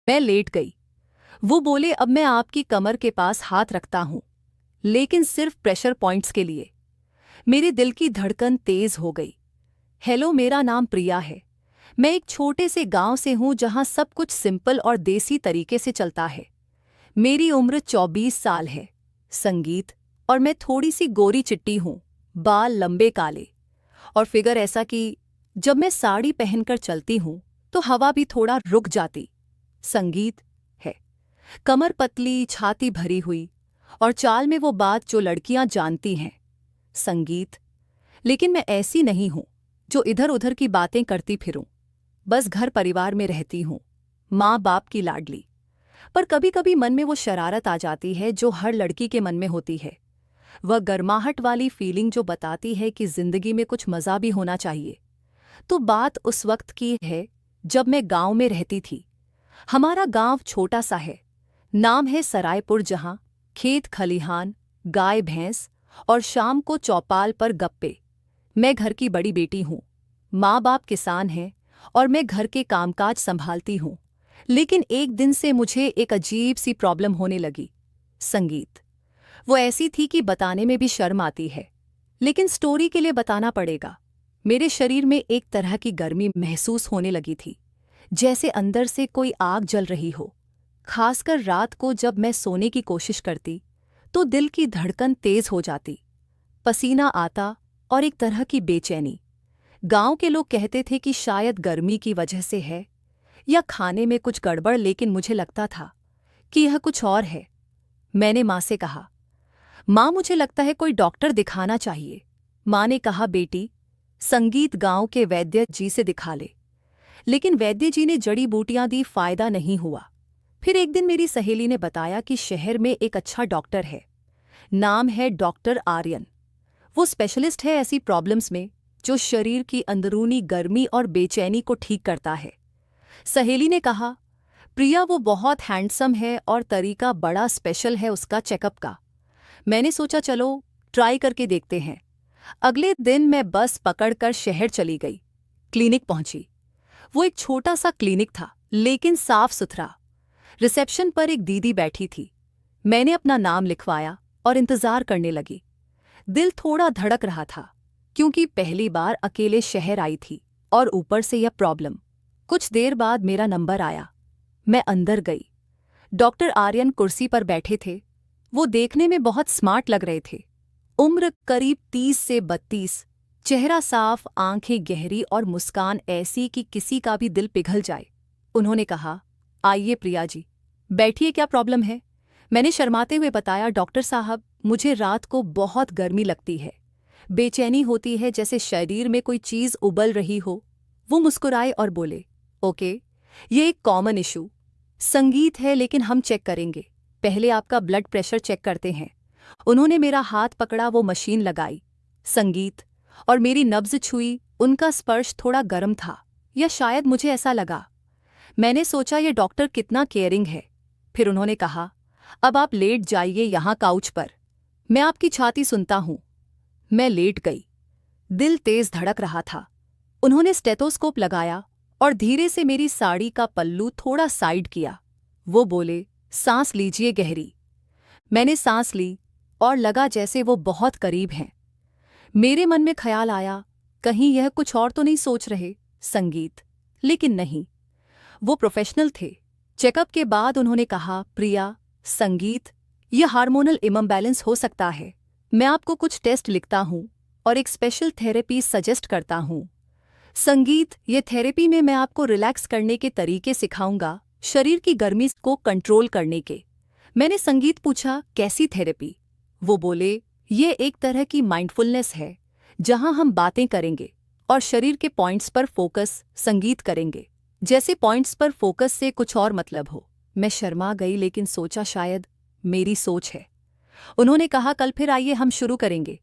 मैं लेट गई। वो बोले, अब मैं आपकी कमर के पास हाथ रखता हूं, लेकिन सिर्फ प्रेशर पॉइंट्स के लिए। मेरे दिल की धड़कन तेज हो गई। हेलो, मेरा नाम प्रिया है। मैं एक छोटे से गांव से हूं जहां सब कुछ सिंपल और देसी तरीके से चलता है। मेरी उम्र 24 साल है। संगीत। और मैं थोड़ी सी गोरी चिट्टी हूं, बाल लंबे काले, और फिगर ऐसा कि जब मैं साड़ी पहनकर चलती हूं तो हवा भी थोड़ा रुक जाती। संगीत है। कमर पतली, छाती भरी हुई, और चाल में वो बात जो लड़कियां जानती हैं। संगीत। लेकिन मैं ऐसी नहीं हूं जो इधर उधर की बातें करती फिरूं। बस घर परिवार में रहती हूं, माँ बाप की लाडली। पर कभी कभी मन में वो शरारत आ जाती है जो हर लड़की के मन में होती है। वह गर्माहट वाली फीलिंग जो बताती है कि जिंदगी में कुछ मज़ा भी होना चाहिए। तो बात उस वक्त की है जब मैं गांव में रहती थी। हमारा गांव छोटा सा है। नाम है सरायपुर, जहां खेत खलिहान, गाय भैंस, और शाम को चौपाल पर गप्पे। मैं घर की बड़ी बेटी हूँ। माँ बाप किसान हैं और मैं घर के कामकाज संभालती हूँ। लेकिन एक दिन से मुझे एक अजीब सी प्रॉब्लम होने लगी। संगीत। वो ऐसी थी कि बताने में भी शर्म आती है, लेकिन स्टोरी के लिए बताना पड़ेगा। मेरे शरीर में एक तरह की गर्मी महसूस होने लगी थी, जैसे अंदर से कोई आग जल रही हो। खासकर रात को जब मैं सोने की कोशिश करती तो दिल की धड़कन तेज हो जाती, पसीना आता, और एक तरह की बेचैनी। गांव के लोग कहते थे कि शायद गर्मी की वजह से है, या खाने में कुछ गड़बड़, लेकिन मुझे लगता था कि यह कुछ और है। मैंने माँ से कहा, माँ मुझे लगता है कोई डॉक्टर दिखाना चाहिए। माँ ने कहा, बेटी संगीत गांव के वैद्य जी से दिखा ले। लेकिन वैद्य जी ने जड़ी बूटियां दी, फायदा नहीं हुआ। फिर एक दिन मेरी सहेली ने बताया कि शहर में एक अच्छा डॉक्टर है। नाम है डॉक्टर आर्यन। वो स्पेशलिस्ट है ऐसी प्रॉब्लम्स में जो शरीर की अंदरूनी गर्मी और बेचैनी को ठीक करता है। सहेली ने कहा, प्रिया वो बहुत हैंडसम है और तरीका बड़ा स्पेशल है उसका चेकअप का। मैंने सोचा चलो ट्राई करके देखते हैं। अगले दिन मैं बस पकड़कर शहर चली गई। क्लिनिक पहुंची। वो एक छोटा सा क्लिनिक था, लेकिन साफ सुथरा। रिसेप्शन पर एक दीदी बैठी थी। मैंने अपना नाम लिखवाया और इंतजार करने लगी। दिल थोड़ा धड़क रहा था, क्योंकि पहली बार अकेले शहर आई थी, और ऊपर से यह प्रॉब्लम। कुछ देर बाद मेरा नंबर आया। मैं अंदर गई। डॉक्टर आर्यन कुर्सी पर बैठे थे। वो देखने में बहुत स्मार्ट लग रहे थे। उम्र करीब 30 से 32, चेहरा साफ, आंखें गहरी, और मुस्कान ऐसी कि किसी का भी दिल पिघल जाए। उन्होंने कहा, आइए प्रिया जी, बैठिए, क्या प्रॉब्लम है। मैंने शर्माते हुए बताया, डॉक्टर साहब मुझे रात को बहुत गर्मी लगती है, बेचैनी होती है, जैसे शरीर में कोई चीज़ उबल रही हो। वो मुस्कुराए और बोले, ओके, ये एक कॉमन इशू संगीत है, लेकिन हम चेक करेंगे। पहले आपका ब्लड प्रेशर चेक करते हैं। उन्होंने मेरा हाथ पकड़ा, वो मशीन लगाई। संगीत। और मेरी नब्ज छुई। उनका स्पर्श थोड़ा गर्म था, या शायद मुझे ऐसा लगा। मैंने सोचा ये डॉक्टर कितना केयरिंग है। फिर उन्होंने कहा, अब आप लेट जाइए यहाँ काउच पर, मैं आपकी छाती सुनता हूँ। मैं लेट गई। दिल तेज धड़क रहा था। उन्होंने स्टेथोस्कोप लगाया और धीरे से मेरी साड़ी का पल्लू थोड़ा साइड किया। वो बोले, सांस लीजिए गहरी। मैंने सांस ली और लगा जैसे वो बहुत करीब हैं। मेरे मन में ख्याल आया, कहीं यह कुछ और तो नहीं सोच रहे संगीत। लेकिन नहीं, वो प्रोफेशनल थे। चेकअप के बाद उन्होंने कहा, प्रिया, संगीत, यह हार्मोनल इम्बैलेंस हो सकता है। मैं आपको कुछ टेस्ट लिखता हूँ और एक स्पेशल थेरेपी सजेस्ट करता हूँ। संगीत, ये थेरेपी में मैं आपको रिलैक्स करने के तरीके सिखाऊंगा, शरीर की गर्मी को कंट्रोल करने के। मैंने संगीत पूछा, कैसी थेरेपी। वो बोले, ये एक तरह की माइंडफुलनेस है, जहां हम बातें करेंगे और शरीर के पॉइंट्स पर फोकस संगीत करेंगे, जैसे पॉइंट्स पर फोकस से कुछ और मतलब हो। मैं शर्मा गई, लेकिन सोचा शायद मेरी सोच है। उन्होंने कहा, कल फिर आइए, हम शुरू करेंगे।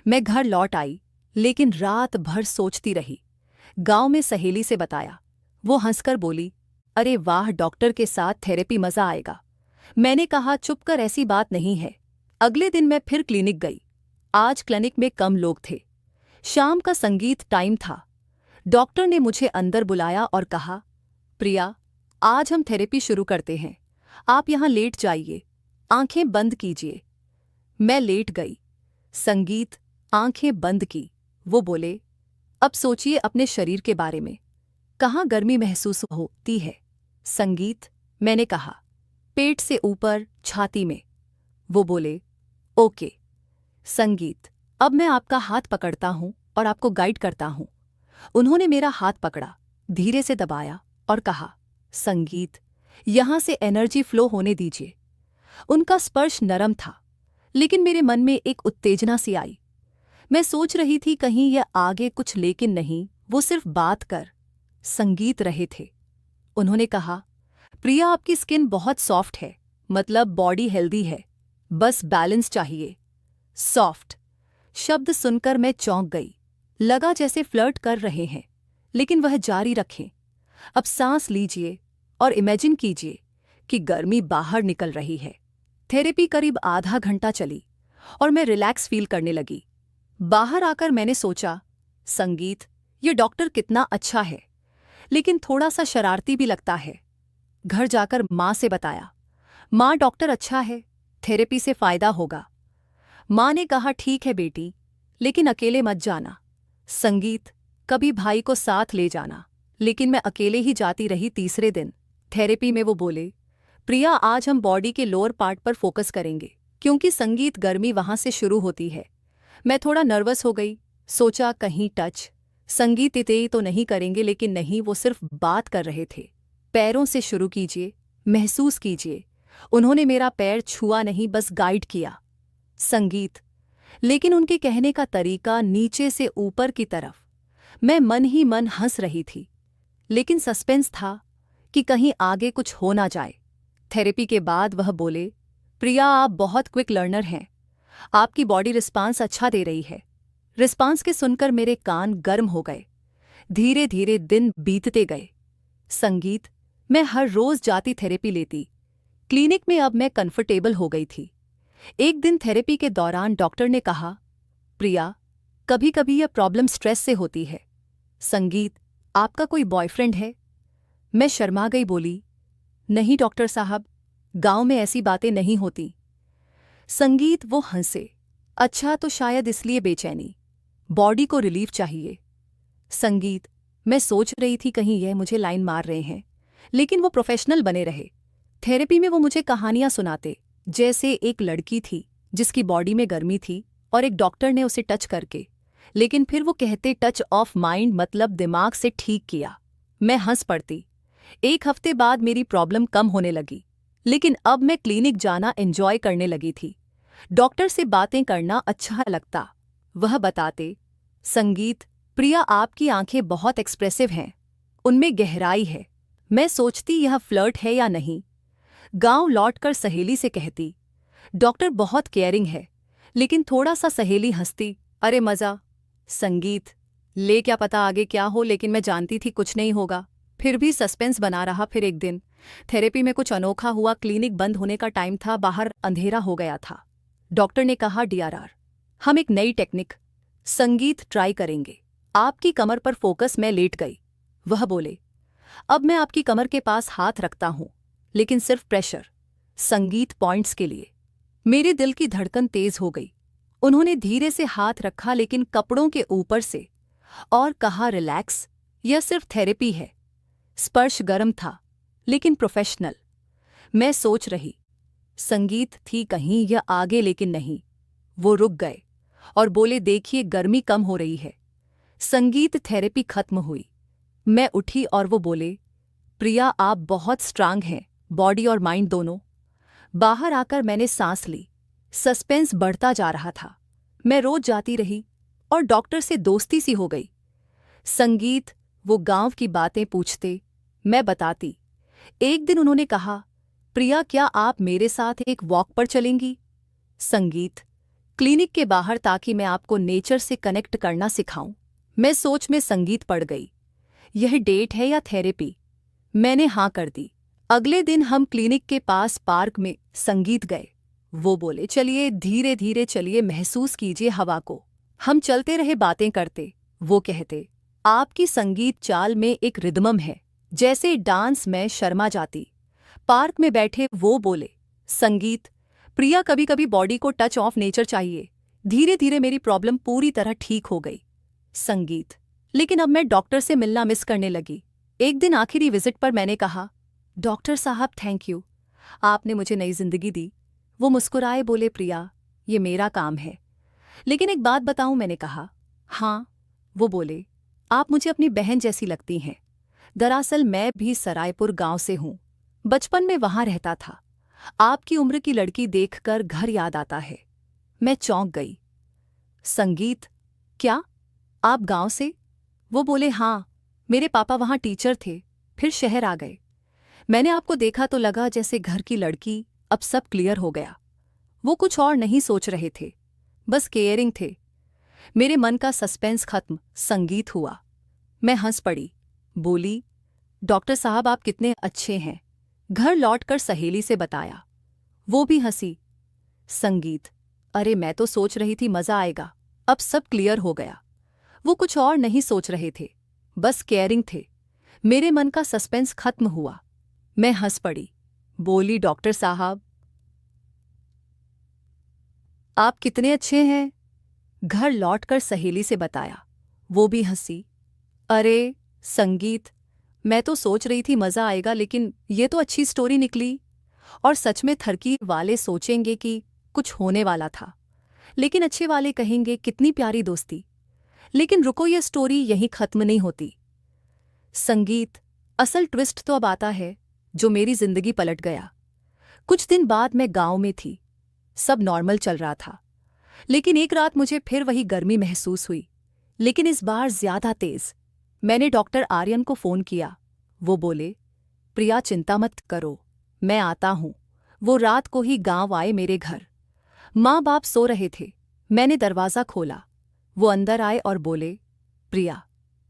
मैं घर लौट आई, लेकिन रात भर सोचती रही। गांव में सहेली से बताया। वो हंसकर बोली, अरे वाह, डॉक्टर के साथ थेरेपी मजा आएगा। मैंने कहा, चुप कर, ऐसी बात नहीं है। अगले दिन मैं फिर क्लिनिक गई। आज क्लिनिक में कम लोग थे। शाम का संगीत टाइम था। डॉक्टर ने मुझे अंदर बुलाया और कहा, प्रिया, आज हम थेरेपी शुरू करते हैं। आप यहाँ लेट जाइए, आंखें बंद कीजिए। मैं लेट गई। संगीत आंखें बंद की। वो बोले, अब सोचिए अपने शरीर के बारे में। कहाँ गर्मी महसूस होती है? संगीत, मैंने कहा, पेट से ऊपर, छाती में। वो बोले, ओके। संगीत, अब मैं आपका हाथ पकड़ता हूं और आपको गाइड करता हूं। उन्होंने मेरा हाथ पकड़ा, धीरे से दबाया और कहा, संगीत, यहां से एनर्जी फ्लो होने दीजिए। उनका स्पर्श नरम था, लेकिन मेरे मन में एक उत्तेजना सी आई। मैं सोच रही थी कहीं यह आगे कुछ, लेकिन नहीं, वो सिर्फ बात कर संगीत रहे थे। उन्होंने कहा, प्रिया, आपकी स्किन बहुत सॉफ्ट है, मतलब बॉडी हेल्दी है, बस बैलेंस चाहिए। सॉफ्ट शब्द सुनकर मैं चौंक गई। लगा जैसे फ्लर्ट कर रहे हैं, लेकिन वह जारी रखें। अब सांस लीजिए और इमेजिन कीजिए कि गर्मी बाहर निकल रही है। थेरेपी करीब आधा घंटा चली और मैं रिलैक्स फील करने लगी। बाहर आकर मैंने सोचा, संगीत, ये डॉक्टर कितना अच्छा है, लेकिन थोड़ा सा शरारती भी लगता है। घर जाकर माँ से बताया। माँ, डॉक्टर अच्छा है, थेरेपी से फायदा होगा। माँ ने कहा, ठीक है बेटी, लेकिन अकेले मत जाना। संगीत, कभी भाई को साथ ले जाना। लेकिन मैं अकेले ही जाती रही। तीसरे दिन थेरेपी में वो बोले, प्रिया, आज हम बॉडी के लोअर पार्ट पर फोकस करेंगे, क्योंकि संगीत गर्मी वहां से शुरू होती है। मैं थोड़ा नर्वस हो गई। सोचा कहीं टच संगीत इते तो नहीं करेंगे, लेकिन नहीं, वो सिर्फ बात कर रहे थे। पैरों से शुरू कीजिए, महसूस कीजिए। उन्होंने मेरा पैर छुआ नहीं, बस गाइड किया। संगीत, लेकिन उनके कहने का तरीका नीचे से ऊपर की तरफ। मैं मन ही मन हंस रही थी, लेकिन सस्पेंस था कि कहीं आगे कुछ हो ना जाए। थेरेपी के बाद वह बोले, प्रिया, आप बहुत क्विक लर्नर हैं, आपकी बॉडी रिस्पांस अच्छा दे रही है। रिस्पांस के सुनकर मेरे कान गर्म हो गए। धीरे धीरे दिन बीतते गए। संगीत, मैं हर रोज जाती, थेरेपी लेती। क्लिनिक में अब मैं कंफर्टेबल हो गई थी। एक दिन थेरेपी के दौरान डॉक्टर ने कहा, प्रिया, कभी कभी यह प्रॉब्लम स्ट्रेस से होती है। संगीत, आपका कोई बॉयफ्रेंड है? मैं शर्मा गई, बोली, नहीं डॉक्टर साहब, गांव में ऐसी बातें नहीं होती। संगीत, वो हंसे, अच्छा, तो शायद इसलिए बेचैनी, बॉडी को रिलीफ चाहिए। संगीत, मैं सोच रही थी कहीं यह मुझे लाइन मार रहे हैं, लेकिन वो प्रोफेशनल बने रहे। थेरेपी में वो मुझे कहानियां सुनाते, जैसे एक लड़की थी जिसकी बॉडी में गर्मी थी और एक डॉक्टर ने उसे टच करके, लेकिन फिर वो कहते टच ऑफ माइंड, मतलब दिमाग से ठीक किया। मैं हंस पड़ती। एक हफ्ते बाद मेरी प्रॉब्लम कम होने लगी, लेकिन अब मैं क्लिनिक जाना एंजॉय करने लगी थी। डॉक्टर से बातें करना अच्छा लगता। वह बताते, संगीत, प्रिया, आपकी आंखें बहुत एक्सप्रेसिव हैं, उनमें गहराई है। मैं सोचती यह फ्लर्ट है या नहीं। गांव लौटकर सहेली से कहती, डॉक्टर बहुत केयरिंग है, लेकिन थोड़ा सा। सहेली हंसती, अरे मजा। संगीत, ले क्या पता आगे क्या हो, लेकिन मैं जानती थी कुछ नहीं होगा। फिर भी सस्पेंस बना रहा। फिर एक दिन थेरेपी में कुछ अनोखा हुआ। क्लिनिक बंद होने का टाइम था, बाहर अंधेरा हो गया था। डॉक्टर ने कहा, डीआरआर, हम एक नई टेक्निक संगीत ट्राई करेंगे। आपकी कमर पर फोकस। मैं लेट गई। वह बोले, अब मैं आपकी कमर के पास हाथ रखता हूं, लेकिन सिर्फ प्रेशर, संगीत पॉइंट्स के लिए। मेरे दिल की धड़कन तेज हो गई। उन्होंने धीरे से हाथ रखा, लेकिन कपड़ों के ऊपर से, और कहा, रिलैक्स, यह सिर्फ थेरेपी है। स्पर्श गर्म था, लेकिन प्रोफेशनल। मैं सोच रही, संगीत थी कहीं यह आगे, लेकिन नहीं। वो रुक गए और बोले, देखिए, गर्मी कम हो रही है। संगीत, थेरेपी खत्म हुई। मैं उठी और वो बोले, प्रिया, आप बहुत स्ट्रांग हैं, बॉडी और माइंड दोनों। बाहर आकर मैंने सांस ली। सस्पेंस बढ़ता जा रहा था। मैं रोज जाती रही और डॉक्टर से दोस्ती सी हो गई। संगीत, वो गांव की बातें पूछते, मैं बताती। एक दिन उन्होंने कहा, प्रिया, क्या आप मेरे साथ एक वॉक पर चलेंगी? संगीत, क्लिनिक के बाहर, ताकि मैं आपको नेचर से कनेक्ट करना सिखाऊं। मैं सोच में संगीत पड़ गई। यह डेट है या थेरेपी? मैंने हाँ कर दी। अगले दिन हम क्लिनिक के पास पार्क में संगीत गए। वो बोले, चलिए, धीरे धीरे चलिए, महसूस कीजिए हवा को। हम चलते रहे, बातें करते। वो कहते, आपकी संगीत चाल में एक रिदमम है, जैसे डांस में शर्मा जाती। पार्क में बैठे वो बोले, संगीत, प्रिया कभी कभी बॉडी को टच ऑफ नेचर चाहिए। धीरे धीरे मेरी प्रॉब्लम पूरी तरह ठीक हो गई। संगीत, लेकिन अब मैं डॉक्टर से मिलना मिस करने लगी। एक दिन आखिरी विजिट पर मैंने कहा, डॉक्टर साहब थैंक यू, आपने मुझे नई जिंदगी दी। वो मुस्कुराए बोले, प्रिया ये मेरा काम है, लेकिन एक बात बताऊं, मैंने कहा। हाँ। वो बोले, आप मुझे अपनी बहन जैसी लगती हैं। दरअसल मैं भी सरायपुर गांव से हूं, बचपन में वहां रहता था। आपकी उम्र की लड़की देखकर घर याद आता है। मैं चौंक गई। संगीत, क्या आप गांव से? वो बोले, हाँ, मेरे पापा वहां टीचर थे, फिर शहर आ गए। मैंने आपको देखा तो लगा जैसे घर की लड़की। अब सब क्लियर हो गया। वो कुछ और नहीं सोच रहे थे, बस केयरिंग थे। मेरे मन का सस्पेंस खत्म। संगीत हुआ। मैं हंस पड़ी, बोली, डॉक्टर साहब आप कितने अच्छे हैं। घर लौटकर सहेली से बताया। वो भी हंसी। संगीत, अरे मैं तो सोच रही थी मजा आएगा। अब सब क्लियर हो गया। वो कुछ और नहीं सोच रहे थे, बस केयरिंग थे। मेरे मन का सस्पेंस खत्म हुआ। मैं हंस पड़ी, बोली, डॉक्टर साहब आप कितने अच्छे हैं। घर लौटकर सहेली से बताया। वो भी हंसी। अरे संगीत, मैं तो सोच रही थी मजा आएगा, लेकिन ये तो अच्छी स्टोरी निकली। और सच में थरकी वाले सोचेंगे कि कुछ होने वाला था, लेकिन अच्छे वाले कहेंगे कितनी प्यारी दोस्ती। लेकिन रुको, ये स्टोरी यहीं खत्म नहीं होती। संगीत, असल ट्विस्ट तो अब आता है, जो मेरी जिंदगी पलट गया। कुछ दिन बाद मैं गांव में थी। सब नॉर्मल चल रहा था, लेकिन एक रात मुझे फिर वही गर्मी महसूस हुई, लेकिन इस बार ज्यादा तेज। मैंने डॉक्टर आर्यन को फोन किया। वो बोले, प्रिया चिंता मत करो, मैं आता हूं। वो रात को ही गांव आए मेरे घर। माँ बाप सो रहे थे। मैंने दरवाज़ा खोला। वो अंदर आए और बोले, प्रिया।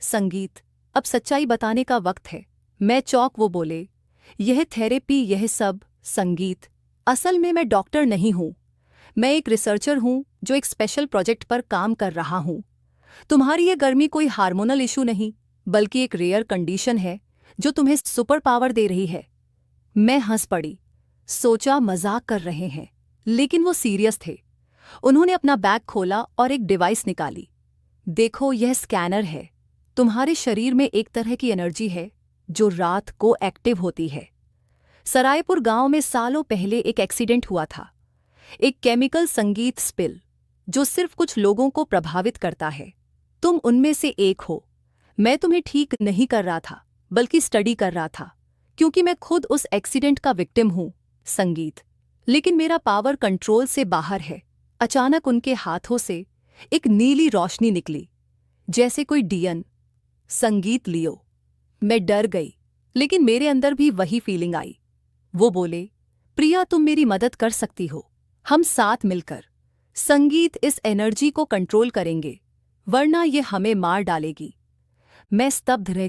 संगीत, अब सच्चाई बताने का वक्त है। मैं चौंक। वो बोले, यह थेरेपी, यह सब। संगीत, असल में मैं डॉक्टर नहीं हूं, मैं एक रिसर्चर हूं जो एक स्पेशल प्रोजेक्ट पर काम कर रहा हूं। तुम्हारी ये गर्मी कोई हार्मोनल इशू नहीं, बल्कि एक रेयर कंडीशन है जो तुम्हें सुपर पावर दे रही है। मैं हंस पड़ी। सोचा मजाक कर रहे हैं, लेकिन वो सीरियस थे। उन्होंने अपना बैग खोला और एक डिवाइस निकाली। देखो, यह स्कैनर है। तुम्हारे शरीर में एक तरह की एनर्जी है जो रात को एक्टिव होती है। सरायपुर गांव में सालों पहले एक एक्सीडेंट हुआ था, एक केमिकल संगीत स्पिल, जो सिर्फ कुछ लोगों को प्रभावित करता है। तुम उनमें से एक हो। मैं तुम्हें ठीक नहीं कर रहा था, बल्कि स्टडी कर रहा था, क्योंकि मैं खुद उस एक्सीडेंट का विक्टिम हूं। संगीत, लेकिन मेरा पावर कंट्रोल से बाहर है। अचानक उनके हाथों से एक नीली रोशनी निकली, जैसे कोई डियन। संगीत, लियो। मैं डर गई, लेकिन मेरे अंदर भी वही फीलिंग आई। वो बोले, प्रिया तुम मेरी मदद कर सकती हो, हम साथ मिलकर संगीत इस एनर्जी को कंट्रोल करेंगे, वरना ये हमें मार डालेगी। मैं स्तब्ध रह